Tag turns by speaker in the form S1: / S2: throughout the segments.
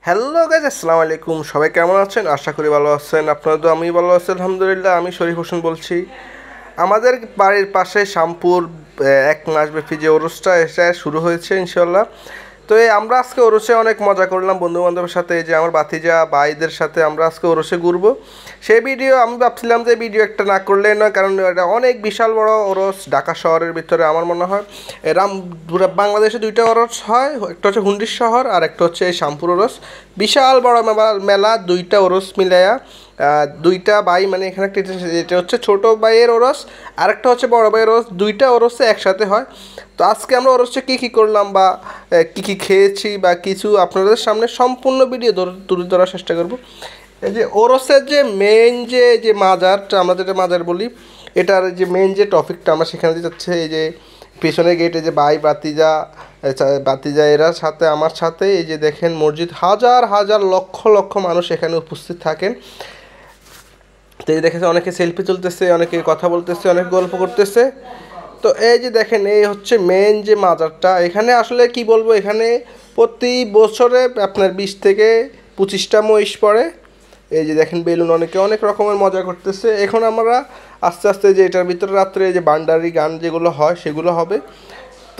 S1: Hello guys, আসসালামু আলাইকুম। সবাই কেমন আছেন? আশা করি ভালো আছেন। আপনারা তো আমি ভালো আছি আলহামদুলিল্লাহ। আমি শরীফ হোসেন বলছি। আমাদের বাড়ির পাশে শ্যামপুর 1 মাস ব্যাপী যে ওরসটা এটা শুরু হয়েছে ইনশাল্লাহ। তো আমরা আজকে ওরসে অনেক মজা করলাম বন্ধু বান্ধবের সাথে, যে আমার ভাতিজা ভাইদের সাথে আমরা আজকে ওরসে ঘুরবো। সেই ভিডিও আমি ভাবছিলাম যে ভিডিও একটা না করলে না, কারণ এটা অনেক বিশাল বড় ওরস ঢাকা শহরের ভিতরে। আমার মনে হয় পুরো বাংলাদেশে 2টা ওরস হয়, একটা হচ্ছে হুন্ডির শহর আর একটা হচ্ছে এই শ্যামপুর ওরস। বিশাল বড় মেলা, 2টা ওরস মিলাইয়া 2টা ভাই, মানে এখানে একটা এটা হচ্ছে ছোটো ভাইয়ের ওরস আর একটা হচ্ছে বড় ভাইয়ের ওরস, 2টা ওরসে একসাথে হয়। তো আজকে আমরা ওরসে কী করলাম বা কী খেয়েছি বা কিছু আপনাদের সামনে সম্পূর্ণ ভিডিও তুলে ধরার চেষ্টা করব। এই যে ওরসের যে মেইন যে মাজারটা, আমরা যেটা মাজার বলি, এটার যে মেইন যে টপিকটা আমরা সেখানে যাচ্ছে। এই যে পেছনের গেটে যে ভাই বাতিজা এরা সাথে আমার সাথে, এই যে দেখেন মসজিদ, হাজার হাজার লক্ষ লক্ষ মানুষ এখানে উপস্থিত থাকেন। তো এই দেখেছে অনেকে সেলফি তুলতেছে, অনেকে কথা বলতেছে, অনেক গল্প করতেছে। তো এই যে দেখেন, এই হচ্ছে মেন যে মাজারটা। এখানে আসলে কি বলবো, এখানে প্রতি বছরে আপনার 20 থেকে 25টা মহিষ পড়ে। এই যে দেখেন বেলুন, অনেকে অনেক রকমের মজা করতেছে। এখন আমরা আস্তে আস্তে যে এটার ভিতরে রাত্রে যে বান্ডারি গান যেগুলো হয় সেগুলো হবে।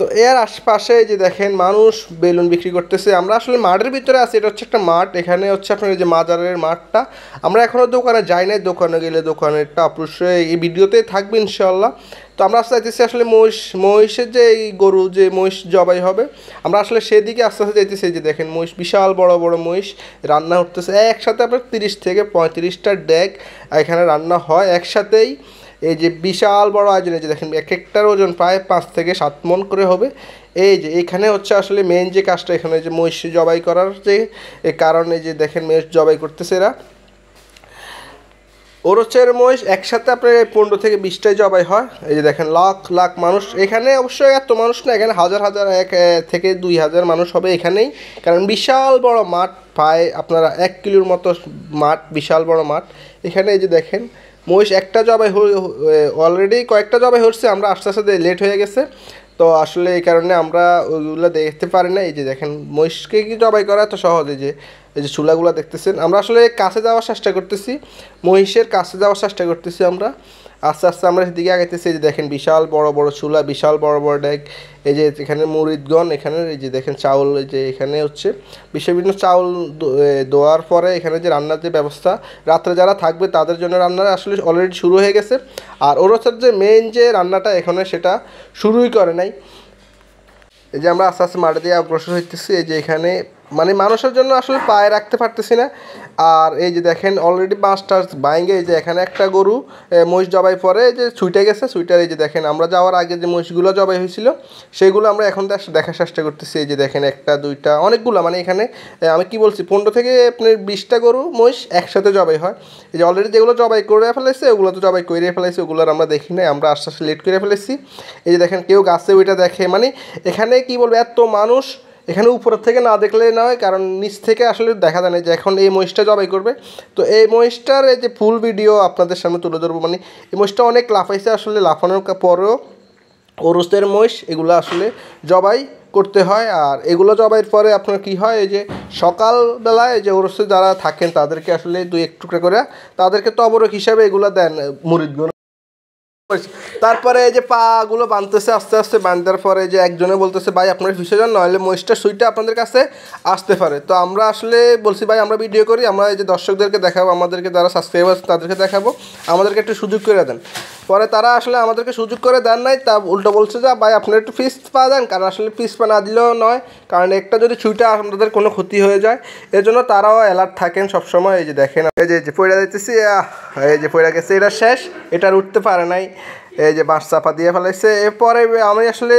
S1: তো এর আশপাশে যে দেখেন মানুষ বেলুন বিক্রি করতেছে। আমরা আসলে মাঠের ভিতরে আছি, এটা হচ্ছে একটা মাঠ। এখানে হচ্ছে আপনার এই যে মাজারের মাঠটা। আমরা এখনও দোকানে যাই নাই, দোকানে গেলে দোকানেরটা অবশ্যই এই ভিডিওতেই থাকবে ইনশাল্লাহ। তো আমরা আস্তে যাইতেছি আসলে মহিষের যে এই গরু যে মহিষ জবাই হবে, আমরা আসলে সেদিকে আস্তে আস্তে যাইতেছি। যে দেখেন মহিষ, বিশাল বড় বড় মহিষ রান্না উঠতেছে একসাথে। আপনার 30 থেকে 35টা ডেক এখানে রান্না হয় একসাথেই। এই যে বিশাল বড় আয়োজন, এই যে দেখেন এক একটার ওজন প্রায় 5 থেকে 7 মণ করে হবে। এই যে এখানে হচ্ছে আসলে মেন যে কাজটা, এখানে যে মহিষ জবাই করার যে কারণে, যে দেখেন মহিষ জবাই করতেছে এরা। ওরচের মহিষ একসাথে আপনার 15 থেকে 20টাই জবাই হয়। এই যে দেখেন লাখ লাখ মানুষ এখানে, অবশ্যই এত মানুষ না, এখানে হাজার হাজার 1 থেকে 2 হাজার মানুষ হবে এখানেই। কারণ বিশাল বড় মাঠ, প্রায় আপনারা 1 কিলোর মতো মাঠ, বিশাল বড় মাঠ এখানে। এই যে দেখেন মহিষ একটা জবাই অলরেডি কয়েকটা জবাই হচ্ছে, আমরা আস্তে আস্তে লেট হয়ে গেছে। তো আসলে এই কারণে আমরা ওইগুলো দেখতে পারি না। এই যে দেখেন মহিষকে কি জবাই করা এত সহজ। এই যে চুলাগুলো দেখতেছেন, আমরা আসলে কাছে যাওয়ার চেষ্টা করতেছি, মহিষের কাছে যাওয়ার চেষ্টা করতেছি আমরা। আস্তে আস্তে আমরা সেদিকে আগাইতেছি। এই যে দেখেন বিশাল বড় বড় চুলা, বিশাল বড় বড় ডেক। এই যে এখানে মুরিদগণ, এখানে এই যে দেখেন চাউল, এই যে এখানে হচ্ছে বিভিন্ন চাউল দেওয়ার পরে এখানে যে রান্নার যে ব্যবস্থা, রাত্রে যারা থাকবে তাদের জন্য রান্না আসলে অলরেডি শুরু হয়ে গেছে। আর ওরসের যে মেইন যে রান্নাটা এখানে সেটা শুরুই করে নাই। এই যে আমরা আস্তে আস্তে মাঠে দিয়ে অগ্রসর হইতেছি। এই যে এখানে মানে মানুষের জন্য আসলে পায়ে রাখতে পারতেছি না। আর এই যে দেখেন অলরেডি 5টা বাইঙ্গে, এই যে এখানে একটা গরু মহিষ জবাই পরে যে ছুটে গেছে, ছুইটার এই যে দেখেন আমরা যাওয়ার আগে যে মহিষগুলো জবাই হয়েছিল সেগুলো আমরা এখন দেখার চেষ্টা করতেছি। এই যে দেখেন 1টা 2টা অনেকগুলো, মানে এখানে আমি কি বলছি 15 থেকে আপনার 20টা গরু মহিষ একসাথে জবাই হয়। এই যে অলরেডি যেগুলো জবাই করে ফেলেছে ওগুলো তো জবাই করে ফেলেছে, ওগুলো আমরা দেখি নাই, আমরা আস্তে আস্তে লেট করে ফেলেছি। এই যে দেখেন কেউ গাছে ওইটা দেখে, মানে এখানে কি বলবো এত মানুষ, এখানে উপরের থেকে না দেখলে নয়, কারণ নিচ থেকে আসলে দেখা যায় না যে এখন এই মহিষটা জবাই করবে। তো এই মহিষটার এই যে ফুল ভিডিও আপনাদের সামনে তুলে ধরবো। মানে এই মহিষটা অনেক লাফাইছে, আসলে লাফানোর পরেও ওরসের মহিষ এগুলো আসলে জবাই করতে হয়। আর এগুলো জবাইয়ের পরে আপনার কি হয়, এই যে সকালবেলায় যে ওরসে যারা থাকেন তাদেরকে আসলে 2-1 টুকরা করে তাদেরকে তবরক হিসাবে এগুলো দেন মুরিদগণ। তারপরে এই যে পাগুলো বাঁধতেছে আস্তে আস্তে, বাঁধার পরে যে একজনে বলতেছে ভাই আপনারা ফিসে যান, নইলে মহিষটা সুইটা আপনাদের কাছে আসতে পারে। তো আমরা আসলে বলছি ভাই আমরা ভিডিও করি, আমরা এই যে দর্শকদেরকে দেখাবো, আমাদেরকে যারা সাবস্ক্রাইবার তাদেরকে দেখাবো, আমাদেরকে একটু সুযোগ করে দেন। পরে তারা আসলে আমাদেরকে সুযোগ করে দেন নাই, তা উল্টো বলছে যে ভাই আপনারা একটু ফিস পা দেন, কারণ আসলে ফিস পা না দিলেও নয়, কারণ একটা যদি ছুইটা আপনাদের কোনো ক্ষতি হয়ে যায়, এজন্য তারাও অ্যালার্ট থাকেন সবসময়। এই যে দেখেন এই যে পয়রা দিতেছি, এই যে পয়রা গেছে, এটা শেষ, এটা আর উঠতে পারে নাই। এই যে বাঁশ চাপা দিয়ে ফেলাইছে। এরপরে আমি আসলে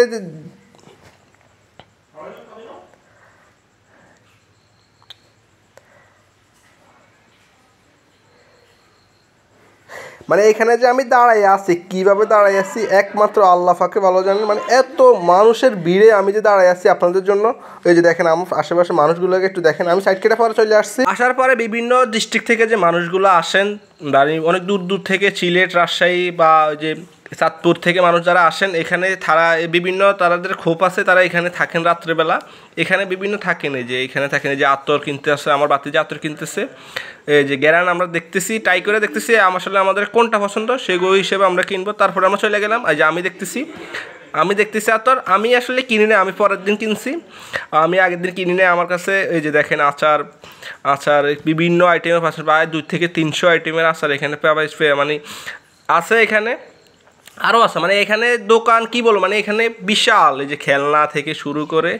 S1: মানে এখানে যে আমি দাঁড়াই আছি, কীভাবে দাঁড়াই আছি একমাত্র আল্লাহ পাকে ভালো জানেন। মানে এত মানুষের ভিড়ে আমি যে দাঁড়াই আছি আপনাদের জন্য। এই যে দেখেন আমার আশেপাশে মানুষগুলোকে একটু দেখেন, আমি সাইড কেটে পরে চলে আসছি। আসার পরে বিভিন্ন ডিস্ট্রিক্ট থেকে যে মানুষগুলো আসেন, অনেক দূর দূর থেকে, সিলেট, রাজশাহী বা যে চাঁদপুর থেকে মানুষ যারা আসেন এখানে তারা বিভিন্ন তাদের খোপ আছে, তারা এখানে থাকেন রাত্রেবেলা। এখানে বিভিন্ন থাকেন, এই যে এখানে থাকেন, এই যে আতর কিনতে আসে, আমার বাতি যে আতর কিনতেছে, এই যে গেরান আমরা দেখতেছি, ট্রাই করে দেখতেছি আসলে আমাদের কোনটা পছন্দ সেগুলো হিসেবে আমরা কিনবো। তারপরে আমরা চলে গেলাম, এই যে আমি দেখতেছি আতর, আমি আসলে কিনি না, আমি পরের দিন কিনছি, আমি আগের দিন কিনি না। আমার কাছে এই যে দেখেন আচার বিভিন্ন আইটেমের পাশে প্রায় 2 থেকে 300 আইটেমের আচার এখানে মানে আছে। এখানে আরও আছে, মানে এখানে দোকান কি বলবো, মানে এখানে বিশাল, এই যে খেলনা থেকে শুরু করে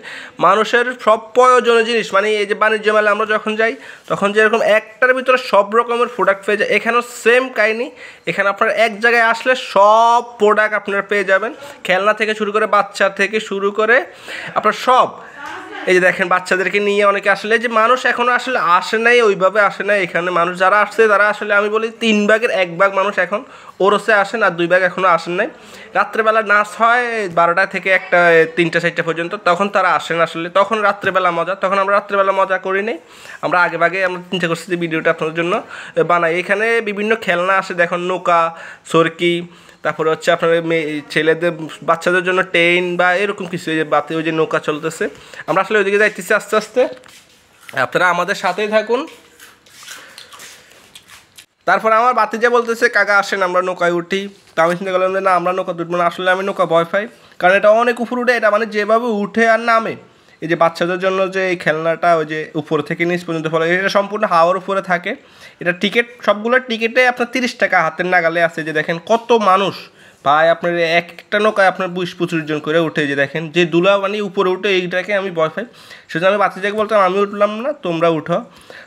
S1: মানুষের সব প্রয়োজনীয় জিনিস, মানে এই যে বাণিজ্য মেলা আমরা যখন যাই তখন যেরকম একটার ভিতরে সব রকমের প্রোডাক্ট পেয়ে যায়, এখানেও সেম কাহিনি। এখানে আপনার এক জায়গায় আসলে সব প্রোডাক্ট আপনারা পেয়ে যাবেন, খেলনা থেকে শুরু করে বাচ্চা থেকে শুরু করে আপনার সব। এই যে দেখেন বাচ্চাদেরকে নিয়ে অনেকে আসলে, যে মানুষ এখনও আসলে আসে নাই, ওইভাবে আসে নাই এখানে। মানুষ যারা আসছে তারা আসলে আমি বলি 3 ভাগের 1 ভাগ মানুষ এখন ওরসে আসেন, আর 2 ভাগ এখনও আসেন নাই। রাত্রেবেলা নাচ হয় 12টা থেকে 1টা 3টা 4টা পর্যন্ত, তখন তারা আসেন আসলে, তখন রাত্রেবেলা মজা। তখন আমরা রাত্রেবেলা মজা করি নাই, আমরা আগে ভাগে আমরা চিন্তা করছি যে ভিডিওটা আপনাদের জন্য বানাই। এখানে বিভিন্ন খেলনা আসে, দেখুন নৌকা, সরকি, তারপরে হচ্ছে আপনার ছেলেদের বাচ্চাদের জন্য ট্রেন বা এরকম কিছু, যে বাতে ওই যে নৌকা চলতেছে। আমরা আসলে ওইদিকে যাইতেছি আস্তে আস্তে, আপনারা আমাদের সাথেই থাকুন। তারপরে আমার বাতিজা বলতেছে কাকা আসেন আমরা নৌকায় উঠি। তা আমি চিন্তা করলাম যে না, আমরা নৌকা উঠবো না। আসলে আমি নৌকা ভয় পাই, কারণ এটা অনেক উপর উঠে, এটা মানে যেভাবে উঠে আর নামে, এই যে বাচ্চাদের জন্য যে এই খেলনাটা ওই যে উপর থেকে নিচ পর্যন্ত ফলে, এটা সম্পূর্ণ হাওয়ার উপরে থাকে। এটা টিকিট, সবগুলোর টিকিটে আপনার 30 টাকা হাতের নাগালে আছে। যে দেখেন কত মানুষ ভাই, আপনার একটা নৌকায় আপনার 20-25 জন করে উঠে, যে দেখেন যে দুলা মানে উপরে উঠে, এইটাকে আমি ভয় পাই। সেজন্য আমি বাতিজাকে বলতাম আমি উঠলাম না, তোমরা উঠো।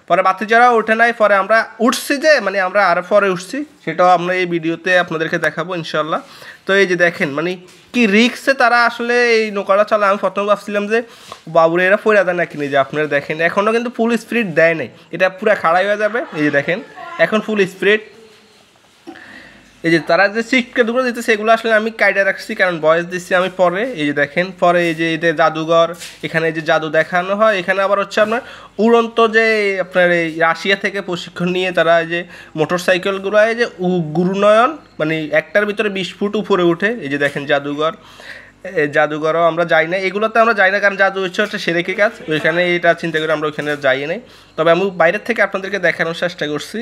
S1: পরে বাতিজারা উঠে নাই, পরে আমরা উঠছি, যে মানে আমরা আরও পরে উঠছি, সেটাও আমরা এই ভিডিওতে আপনাদেরকে দেখাবো ইনশাল্লাহ। তো এই যে দেখেন মানে কি রিক্সে তারা আসলে এই নৌকাটা চালায়। আমি প্রথমে ভাবছিলাম যে বাবুরে এরা ফেরা দেয় না কিনে, যে আপনারা দেখেন এখনও কিন্তু ফুল স্পিড দেয় নাই, এটা পুরো খাড়াই হয়ে যাবে। এই যে দেখেন এখন ফুল স্পিড, এই যে তারা যে সিটগুলো দিতে সেগুলো আসলে আমি কাইডে রাখছি, কারণ বয়স দিচ্ছি আমি পরে। এই যে দেখেন পরে এই যে এদের জাদুঘর, এখানে যে জাদু দেখানো হয়, এখানে আবার হচ্ছে আপনার উড়ন্ত, যে আপনার এই রাশিয়া থেকে প্রশিক্ষণ নিয়ে তারা এই যে মোটর সাইকেলগুলো, এই যে গুরুনয়ন, মানে একটার ভিতরে 20 ফুট উপরে উঠে। এই যে দেখেন জাদুঘরও আমরা যাই না, এগুলোতে আমরা যাই না, কারণ জাদু হচ্ছে সেরেকি কাজ, ওইখানে এটা চিন্তা করে আমরা ওইখানে যাই নাই। তবে আমি বাইরের থেকে আপনাদেরকে দেখানোর চেষ্টা করছি,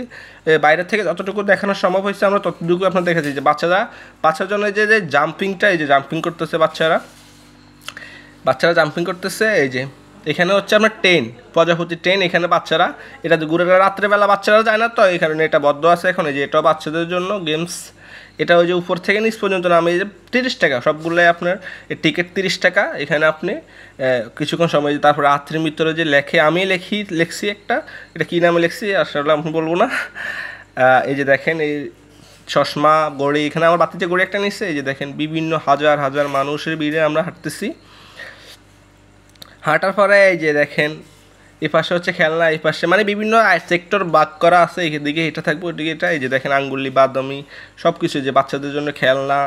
S1: বাইরের থেকে যতটুকু দেখানো সম্ভব হয়েছে আমরা ততটুকু আপনার দেখেছি। যে বাচ্চার জন্য যে জাম্পিংটা, এই যে জাম্পিং করতেছে বাচ্চারা জাম্পিং করতেছে। এই যে এখানে হচ্ছে আপনার প্রজাপতি ট্রেন, এখানে বাচ্চারা এটা ঘুরে, রাত্রেবেলা বাচ্চারা যায় না, তো এই কারণে এটা বদ্ধ আছে এখন। এই যে এটাও বাচ্চাদের জন্য গেমস, এটা ওই যে উপর থেকে নিচ পর্যন্ত নামে, এই যে 30 টাকা সবগুলোই আপনার টিকিট 30 টাকা। এখানে আপনি কিছুক্ষণ সময়, তারপর রাত্রির ভিতরে যে আমি লেখছি একটা, এটা কী নামে লেখছি আসলে আমি বলবো না। এই যে দেখেন এই চশমা গড়ি, এখানে আমার বাতিতে গড়ি একটা নিচ্ছে। এই যে দেখেন বিভিন্ন হাজার হাজার মানুষের ভিড়ে আমরা হাঁটতেছি। হাঁটার পরে এই যে দেখেন এই পাশে হচ্ছে খেলনা, এই পাশে মানে বিভিন্ন সেক্টর ভাগ করা আছে, এদিকে এটা থাকবে ওইদিকে এটা। এই যে দেখেন আঙ্গুলি, বাদামি সব কিছু, যে বাচ্চাদের জন্য খেলনা,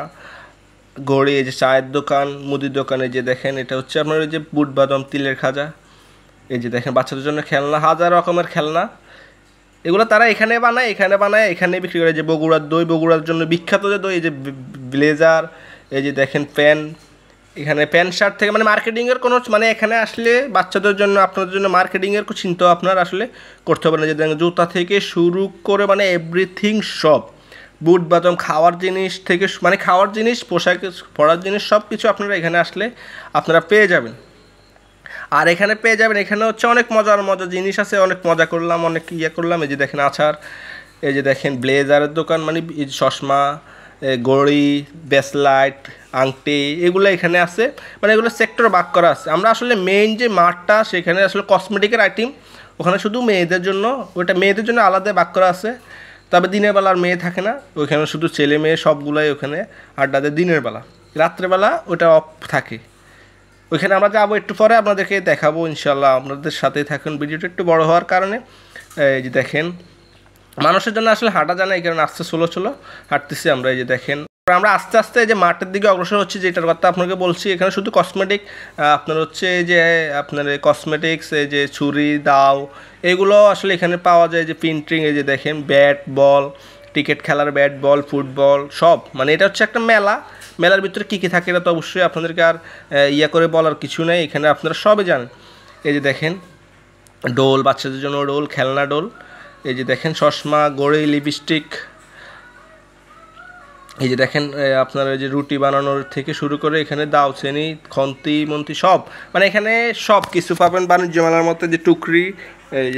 S1: ঘড়ি, এই যে চায়ের দোকান, মুদির দোকানে, যে দেখেন এটা হচ্ছে আপনার ওই যে বুট বাদাম, তিলের খাজা। এই যে দেখেন বাচ্চাদের জন্য খেলনা, হাজার রকমের খেলনা, এগুলো তারা এখানে বানায়, এখানে বিক্রি করে। যে বগুড়ার দই, বগুড়ার জন্য বিখ্যাত যে দই, এই যে ব্লেজার, এই যে দেখেন এখানে প্যান্ট শার্ট থেকে, মানে মার্কেটিংয়ের কোনো, মানে এখানে আসলে বাচ্চাদের জন্য আপনাদের জন্য মার্কেটিংয়ের কোনো চিন্তা আপনার আসলে করতে হবে না। যে দেখেন জুতা থেকে শুরু করে মানে এভরিথিং সব, বুট বাদাম, খাওয়ার জিনিস থেকে, মানে খাওয়ার জিনিস, পোশাক পরার জিনিস, সব কিছু আপনারা এখানে আসলে আপনারা পেয়ে যাবেন। আর এখানে পেয়ে যাবেন, এখানে হচ্ছে অনেক মজার জিনিস আছে, অনেক মজা করলাম, অনেক করলাম। এই যে দেখেন আচার, এই যে দেখেন ব্লেজারের দোকান, মানে চশমা, ঘড়ি, ব্রেসলাইট, আংটি, এগুলো এখানে আছে, মানে এগুলো সেক্টর ভাগ করা আছে। আমরা আসলে মেইন যে মাঠটা, সেখানে আসলে কসমেটিকের আইটেম, ওখানে শুধু মেয়েদের জন্য, ওইটা মেয়েদের জন্য আলাদা ভাগ করা আছে। তবে দিনের বেলা আর মেয়ে থাকে না ওইখানে, শুধু ছেলে মেয়ে সবগুলাই ওখানে আড্ডা দেয় দিনের বেলা। রাত্রেবেলা ওটা অফ থাকে। ওইখানে আমরা যাবো একটু পরে, আপনাদেরকে দেখাবো ইনশাল্লাহ, আপনাদের সাথেই থাকুন। ভিডিওটা একটু বড় হওয়ার কারণে এই যে দেখেন মানুষের জন্য আসলে হাঁটা যায় না, এই কারণে আস্তে চলো হাঁটতেছি আমরা। এই যে দেখেন আমরা আস্তে আস্তে এই যে মাঠের দিকে অগ্রসর হচ্ছি, যেটার কথা আপনাকে বলছি। এখানে শুধু কসমেটিক, আপনার হচ্ছে এই যে আপনার কসমেটিক্স, এই যে ছুরি, দাও, এগুলো আসলে এখানে পাওয়া যায়। যে প্রিন্টিং, এই যে দেখেন ব্যাট, বল, ক্রিকেট খেলার ব্যাট বল ফুটবল সব, মানে এটা হচ্ছে একটা মেলা। মেলার ভিতরে কী কী থাকে এটা তো অবশ্যই আপনাদেরকে আর ইয়া করে বলার কিছু নেই, এখানে আপনারা সবে জানেন। এই যে দেখেন ডোল, বাচ্চাদের জন্য ডোল, খেলনা ডোল। এই যে দেখেন চশমা, ঘড়ি, লিপস্টিক। এই যে দেখেন আপনার এই যে রুটি বানানোর থেকে শুরু করে এখানে দাওচিনি, খন্তি মন্তি সব, মানে এখানে সব কিছু পাবেন বাণিজ্য মেলার মধ্যে, যে টুকরি, এই